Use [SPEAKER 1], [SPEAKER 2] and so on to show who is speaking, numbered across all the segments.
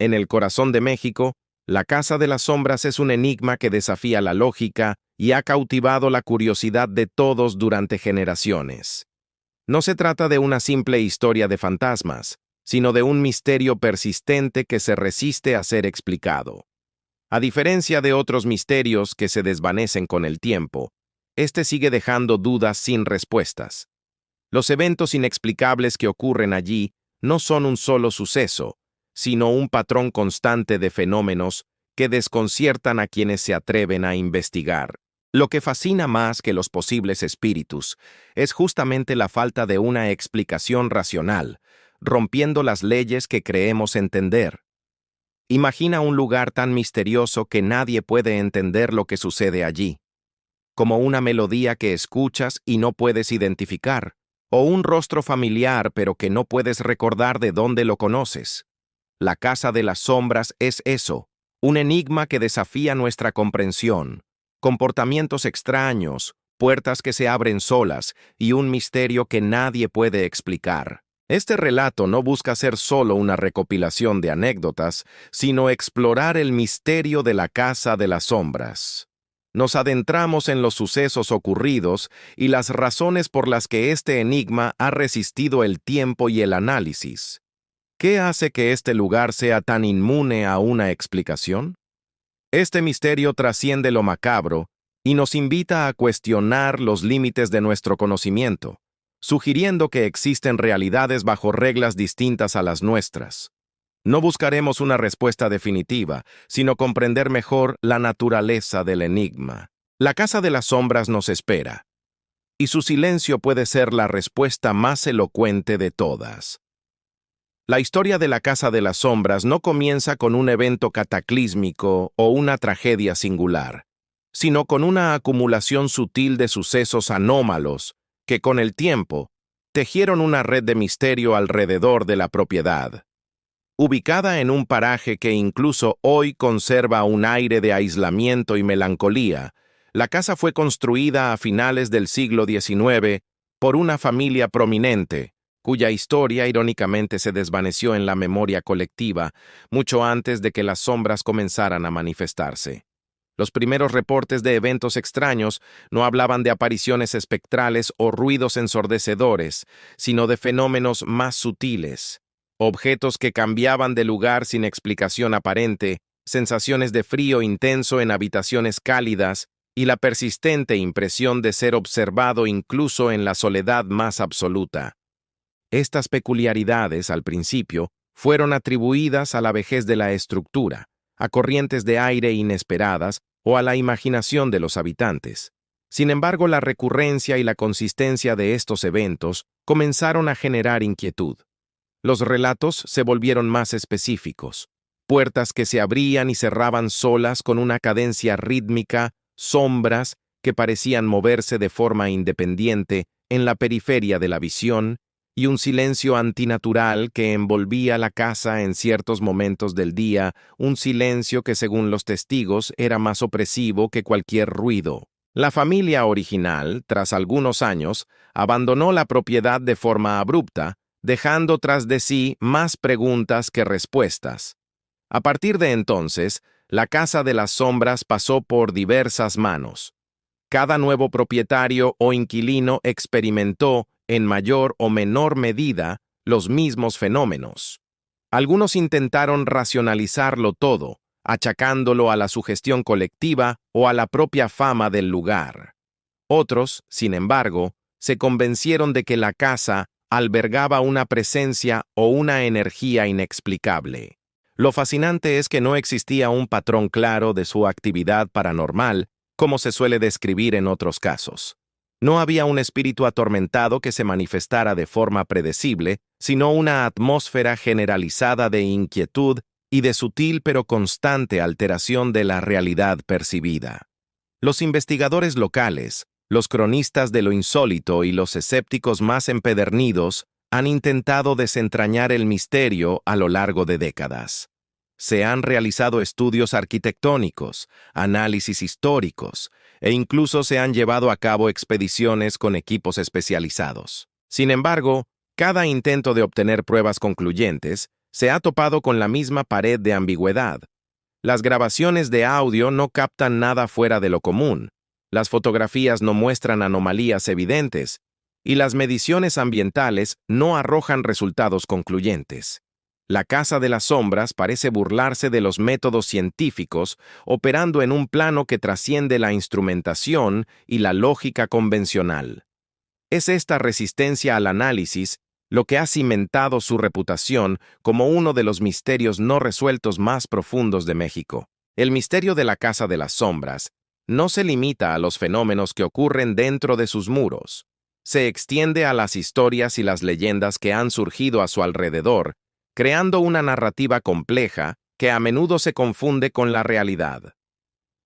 [SPEAKER 1] En el corazón de México, la Casa de las Sombras es un enigma que desafía la lógica y ha cautivado la curiosidad de todos durante generaciones. No se trata de una simple historia de fantasmas, sino de un misterio persistente que se resiste a ser explicado. A diferencia de otros misterios que se desvanecen con el tiempo, este sigue dejando dudas sin respuestas. Los eventos inexplicables que ocurren allí no son un solo suceso, sino un patrón constante de fenómenos que desconciertan a quienes se atreven a investigar. Lo que fascina más que los posibles espíritus es justamente la falta de una explicación racional, rompiendo las leyes que creemos entender. Imagina un lugar tan misterioso que nadie puede entender lo que sucede allí, como una melodía que escuchas y no puedes identificar, o un rostro familiar pero que no puedes recordar de dónde lo conoces. La Casa de las Sombras es eso, un enigma que desafía nuestra comprensión, comportamientos extraños, puertas que se abren solas y un misterio que nadie puede explicar. Este relato no busca ser solo una recopilación de anécdotas, sino explorar el misterio de la Casa de las Sombras. Nos adentramos en los sucesos ocurridos y las razones por las que este enigma ha resistido el tiempo y el análisis. ¿Qué hace que este lugar sea tan inmune a una explicación? Este misterio trasciende lo macabro y nos invita a cuestionar los límites de nuestro conocimiento, sugiriendo que existen realidades bajo reglas distintas a las nuestras. No buscaremos una respuesta definitiva, sino comprender mejor la naturaleza del enigma. La Casa de las Sombras nos espera, y su silencio puede ser la respuesta más elocuente de todas. La historia de la Casa de las Sombras no comienza con un evento cataclísmico o una tragedia singular, sino con una acumulación sutil de sucesos anómalos que, con el tiempo, tejieron una red de misterio alrededor de la propiedad. Ubicada en un paraje que incluso hoy conserva un aire de aislamiento y melancolía, la casa fue construida a finales del siglo XIX por una familia prominente, cuya historia irónicamente se desvaneció en la memoria colectiva mucho antes de que las sombras comenzaran a manifestarse. Los primeros reportes de eventos extraños no hablaban de apariciones espectrales o ruidos ensordecedores, sino de fenómenos más sutiles. Objetos que cambiaban de lugar sin explicación aparente, sensaciones de frío intenso en habitaciones cálidas y la persistente impresión de ser observado incluso en la soledad más absoluta. Estas peculiaridades, al principio, fueron atribuidas a la vejez de la estructura, a corrientes de aire inesperadas o a la imaginación de los habitantes. Sin embargo, la recurrencia y la consistencia de estos eventos comenzaron a generar inquietud. Los relatos se volvieron más específicos. Puertas que se abrían y cerraban solas con una cadencia rítmica, sombras que parecían moverse de forma independiente en la periferia de la visión, y un silencio antinatural que envolvía la casa en ciertos momentos del día, un silencio que según los testigos era más opresivo que cualquier ruido. La familia original, tras algunos años, abandonó la propiedad de forma abrupta, dejando tras de sí más preguntas que respuestas. A partir de entonces, la Casa de las Sombras pasó por diversas manos. Cada nuevo propietario o inquilino experimentó, en mayor o menor medida, los mismos fenómenos. Algunos intentaron racionalizarlo todo, achacándolo a la sugestión colectiva o a la propia fama del lugar. Otros, sin embargo, se convencieron de que la casa albergaba una presencia o una energía inexplicable. Lo fascinante es que no existía un patrón claro de su actividad paranormal, como se suele describir en otros casos. No había un espíritu atormentado que se manifestara de forma predecible, sino una atmósfera generalizada de inquietud y de sutil pero constante alteración de la realidad percibida. Los investigadores locales, los cronistas de lo insólito y los escépticos más empedernidos han intentado desentrañar el misterio a lo largo de décadas. Se han realizado estudios arquitectónicos, análisis históricos, e incluso se han llevado a cabo expediciones con equipos especializados. Sin embargo, cada intento de obtener pruebas concluyentes se ha topado con la misma pared de ambigüedad. Las grabaciones de audio no captan nada fuera de lo común, las fotografías no muestran anomalías evidentes, y las mediciones ambientales no arrojan resultados concluyentes. La Casa de las Sombras parece burlarse de los métodos científicos, operando en un plano que trasciende la instrumentación y la lógica convencional. Es esta resistencia al análisis lo que ha cimentado su reputación como uno de los misterios no resueltos más profundos de México. El misterio de la Casa de las Sombras no se limita a los fenómenos que ocurren dentro de sus muros. Se extiende a las historias y las leyendas que han surgido a su alrededor, creando una narrativa compleja que a menudo se confunde con la realidad.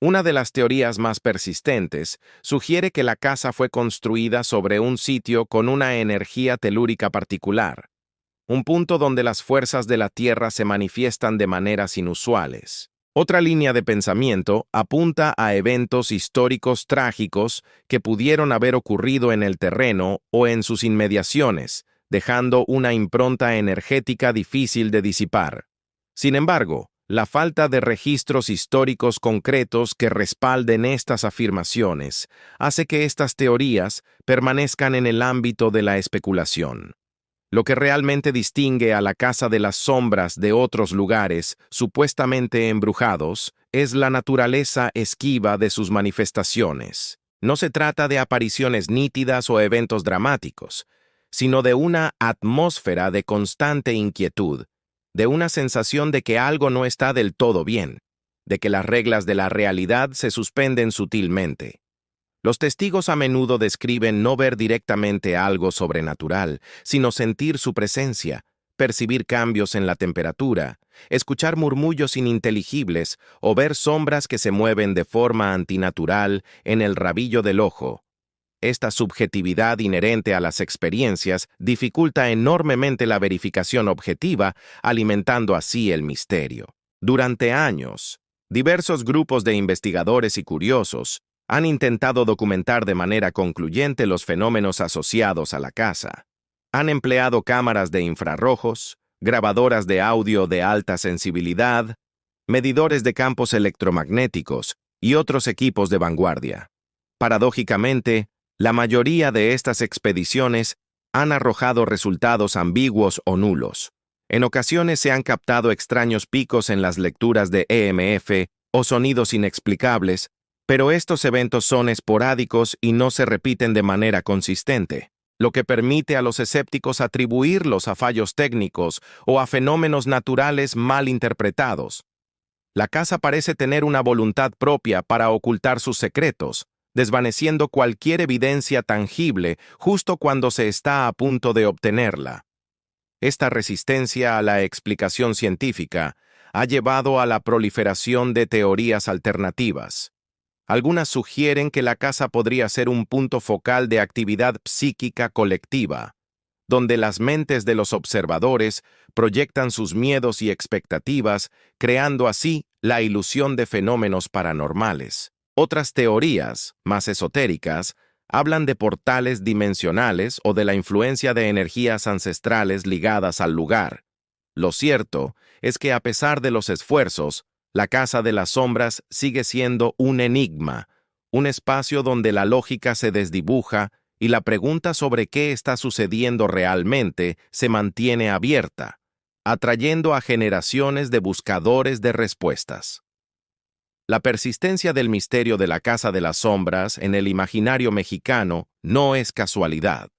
[SPEAKER 1] Una de las teorías más persistentes sugiere que la casa fue construida sobre un sitio con una energía telúrica particular, un punto donde las fuerzas de la Tierra se manifiestan de maneras inusuales. Otra línea de pensamiento apunta a eventos históricos trágicos que pudieron haber ocurrido en el terreno o en sus inmediaciones, dejando una impronta energética difícil de disipar. Sin embargo, la falta de registros históricos concretos que respalden estas afirmaciones hace que estas teorías permanezcan en el ámbito de la especulación. Lo que realmente distingue a la Casa de las Sombras de otros lugares supuestamente embrujados es la naturaleza esquiva de sus manifestaciones. No se trata de apariciones nítidas o eventos dramáticos, sino de una atmósfera de constante inquietud, de una sensación de que algo no está del todo bien, de que las reglas de la realidad se suspenden sutilmente. Los testigos a menudo describen no ver directamente algo sobrenatural, sino sentir su presencia, percibir cambios en la temperatura, escuchar murmullos ininteligibles o ver sombras que se mueven de forma antinatural en el rabillo del ojo. Esta subjetividad inherente a las experiencias dificulta enormemente la verificación objetiva, alimentando así el misterio. Durante años, diversos grupos de investigadores y curiosos han intentado documentar de manera concluyente los fenómenos asociados a la casa. Han empleado cámaras de infrarrojos, grabadoras de audio de alta sensibilidad, medidores de campos electromagnéticos y otros equipos de vanguardia. Paradójicamente, la mayoría de estas expediciones han arrojado resultados ambiguos o nulos. En ocasiones se han captado extraños picos en las lecturas de EMF o sonidos inexplicables, pero estos eventos son esporádicos y no se repiten de manera consistente, lo que permite a los escépticos atribuirlos a fallos técnicos o a fenómenos naturales mal interpretados. La casa parece tener una voluntad propia para ocultar sus secretos, desvaneciendo cualquier evidencia tangible justo cuando se está a punto de obtenerla. Esta resistencia a la explicación científica ha llevado a la proliferación de teorías alternativas. Algunas sugieren que la casa podría ser un punto focal de actividad psíquica colectiva, donde las mentes de los observadores proyectan sus miedos y expectativas, creando así la ilusión de fenómenos paranormales. Otras teorías, más esotéricas, hablan de portales dimensionales o de la influencia de energías ancestrales ligadas al lugar. Lo cierto es que a pesar de los esfuerzos, la Casa de las Sombras sigue siendo un enigma, un espacio donde la lógica se desdibuja y la pregunta sobre qué está sucediendo realmente se mantiene abierta, atrayendo a generaciones de buscadores de respuestas. La persistencia del misterio de la Casa de las Sombras en el imaginario mexicano no es casualidad.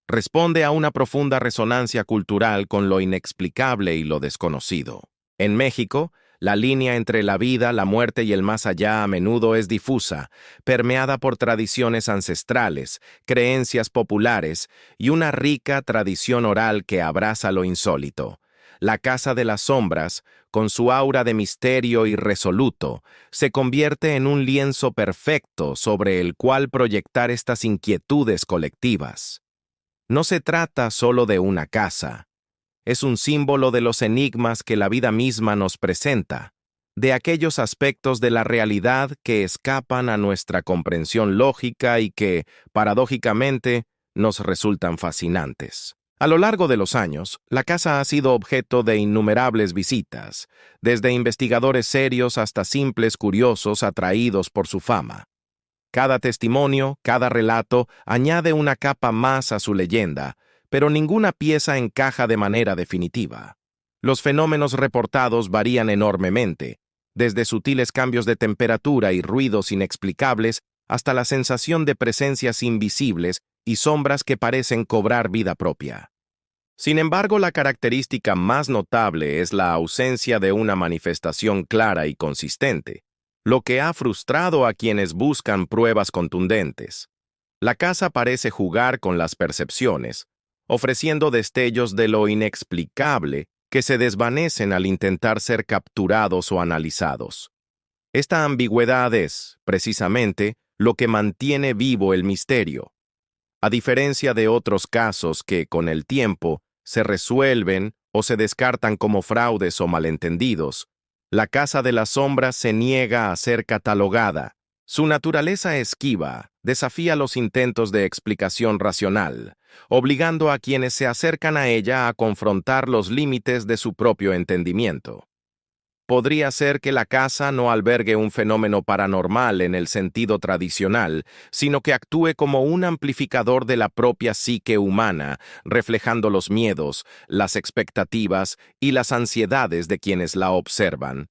[SPEAKER 1] Responde a una profunda resonancia cultural con lo inexplicable y lo desconocido. En México, la línea entre la vida, la muerte y el más allá a menudo es difusa, permeada por tradiciones ancestrales, creencias populares y una rica tradición oral que abraza lo insólito. La Casa de las Sombras, con su aura de misterio irresoluto, se convierte en un lienzo perfecto sobre el cual proyectar estas inquietudes colectivas. No se trata solo de una casa. Es un símbolo de los enigmas que la vida misma nos presenta, de aquellos aspectos de la realidad que escapan a nuestra comprensión lógica y que, paradójicamente, nos resultan fascinantes. A lo largo de los años, la casa ha sido objeto de innumerables visitas, desde investigadores serios hasta simples curiosos atraídos por su fama. Cada testimonio, cada relato, añade una capa más a su leyenda, pero ninguna pieza encaja de manera definitiva. Los fenómenos reportados varían enormemente, desde sutiles cambios de temperatura y ruidos inexplicables hasta la sensación de presencias invisibles y sombras que parecen cobrar vida propia. Sin embargo, la característica más notable es la ausencia de una manifestación clara y consistente, lo que ha frustrado a quienes buscan pruebas contundentes. La casa parece jugar con las percepciones, ofreciendo destellos de lo inexplicable que se desvanecen al intentar ser capturados o analizados. Esta ambigüedad es, precisamente, lo que mantiene vivo el misterio. A diferencia de otros casos que, con el tiempo, se resuelven o se descartan como fraudes o malentendidos, la Casa de las Sombras se niega a ser catalogada. Su naturaleza esquiva desafía los intentos de explicación racional, obligando a quienes se acercan a ella a confrontar los límites de su propio entendimiento. Podría ser que la casa no albergue un fenómeno paranormal en el sentido tradicional, sino que actúe como un amplificador de la propia psique humana, reflejando los miedos, las expectativas y las ansiedades de quienes la observan.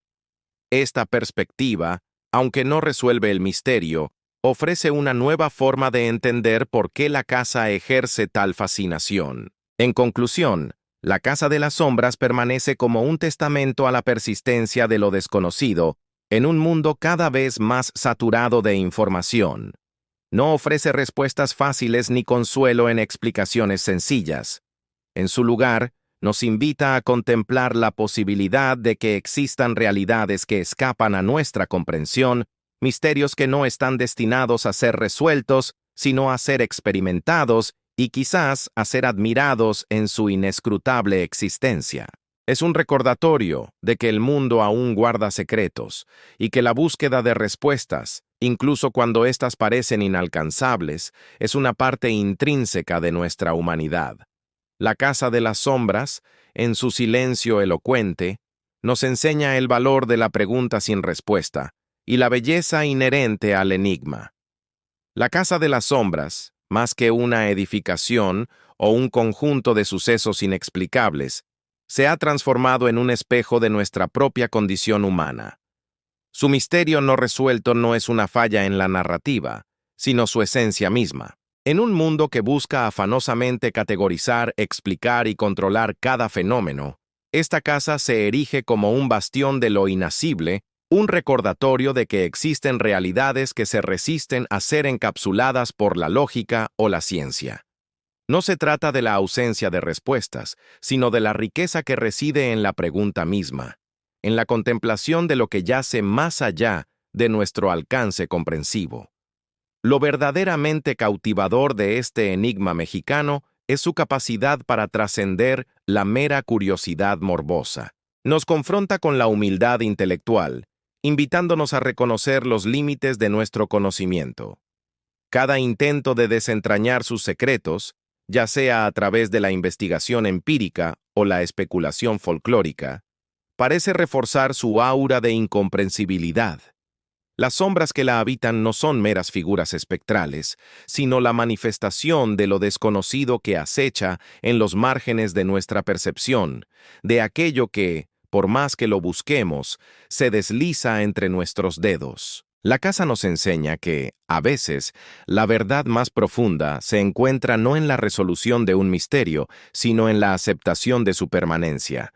[SPEAKER 1] Esta perspectiva, aunque no resuelve el misterio, ofrece una nueva forma de entender por qué la casa ejerce tal fascinación. En conclusión, la Casa de las Sombras permanece como un testamento a la persistencia de lo desconocido en un mundo cada vez más saturado de información. No ofrece respuestas fáciles ni consuelo en explicaciones sencillas. En su lugar, nos invita a contemplar la posibilidad de que existan realidades que escapan a nuestra comprensión, misterios que no están destinados a ser resueltos, sino a ser experimentados y quizás a ser admirados en su inescrutable existencia. Es un recordatorio de que el mundo aún guarda secretos y que la búsqueda de respuestas, incluso cuando éstas parecen inalcanzables, es una parte intrínseca de nuestra humanidad. La Casa de las Sombras, en su silencio elocuente, nos enseña el valor de la pregunta sin respuesta y la belleza inherente al enigma. La Casa de las Sombras, más que una edificación o un conjunto de sucesos inexplicables, se ha transformado en un espejo de nuestra propia condición humana. Su misterio no resuelto no es una falla en la narrativa, sino su esencia misma. En un mundo que busca afanosamente categorizar, explicar y controlar cada fenómeno, esta casa se erige como un bastión de lo inacible, un recordatorio de que existen realidades que se resisten a ser encapsuladas por la lógica o la ciencia. No se trata de la ausencia de respuestas, sino de la riqueza que reside en la pregunta misma, en la contemplación de lo que yace más allá de nuestro alcance comprensivo. Lo verdaderamente cautivador de este enigma mexicano es su capacidad para trascender la mera curiosidad morbosa. Nos confronta con la humildad intelectual, invitándonos a reconocer los límites de nuestro conocimiento. Cada intento de desentrañar sus secretos, ya sea a través de la investigación empírica o la especulación folclórica, parece reforzar su aura de incomprensibilidad. Las sombras que la habitan no son meras figuras espectrales, sino la manifestación de lo desconocido que acecha en los márgenes de nuestra percepción, de aquello que, por más que lo busquemos, se desliza entre nuestros dedos. La casa nos enseña que, a veces, la verdad más profunda se encuentra no en la resolución de un misterio, sino en la aceptación de su permanencia.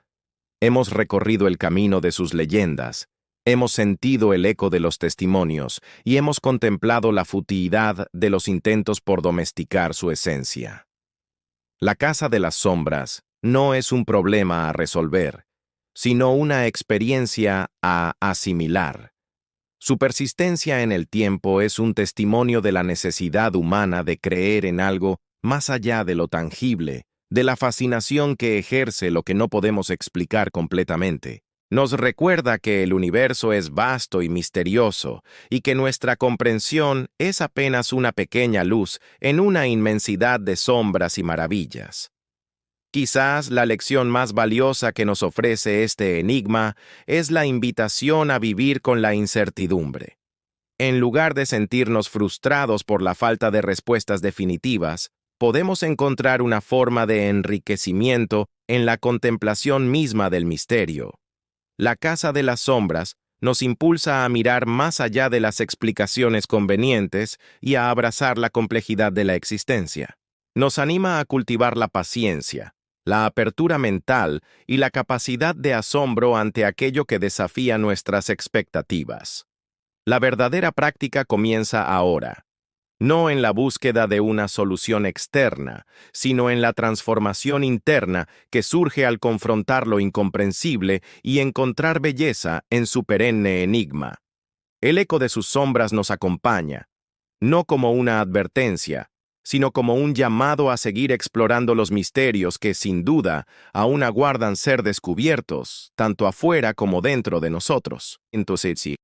[SPEAKER 1] Hemos recorrido el camino de sus leyendas, hemos sentido el eco de los testimonios y hemos contemplado la futilidad de los intentos por domesticar su esencia. La Casa de las Sombras no es un problema a resolver, sino una experiencia a asimilar. Su persistencia en el tiempo es un testimonio de la necesidad humana de creer en algo más allá de lo tangible, de la fascinación que ejerce lo que no podemos explicar completamente. Nos recuerda que el universo es vasto y misterioso y que nuestra comprensión es apenas una pequeña luz en una inmensidad de sombras y maravillas. Quizás la lección más valiosa que nos ofrece este enigma es la invitación a vivir con la incertidumbre. En lugar de sentirnos frustrados por la falta de respuestas definitivas, podemos encontrar una forma de enriquecimiento en la contemplación misma del misterio. La Casa de las Sombras nos impulsa a mirar más allá de las explicaciones convenientes y a abrazar la complejidad de la existencia. Nos anima a cultivar la paciencia, la apertura mental y la capacidad de asombro ante aquello que desafía nuestras expectativas. La verdadera práctica comienza ahora, no en la búsqueda de una solución externa, sino en la transformación interna que surge al confrontar lo incomprensible y encontrar belleza en su perenne enigma. El eco de sus sombras nos acompaña, no como una advertencia, sino como un llamado a seguir explorando los misterios que, sin duda, aún aguardan ser descubiertos, tanto afuera como dentro de nosotros. Entonces, sí.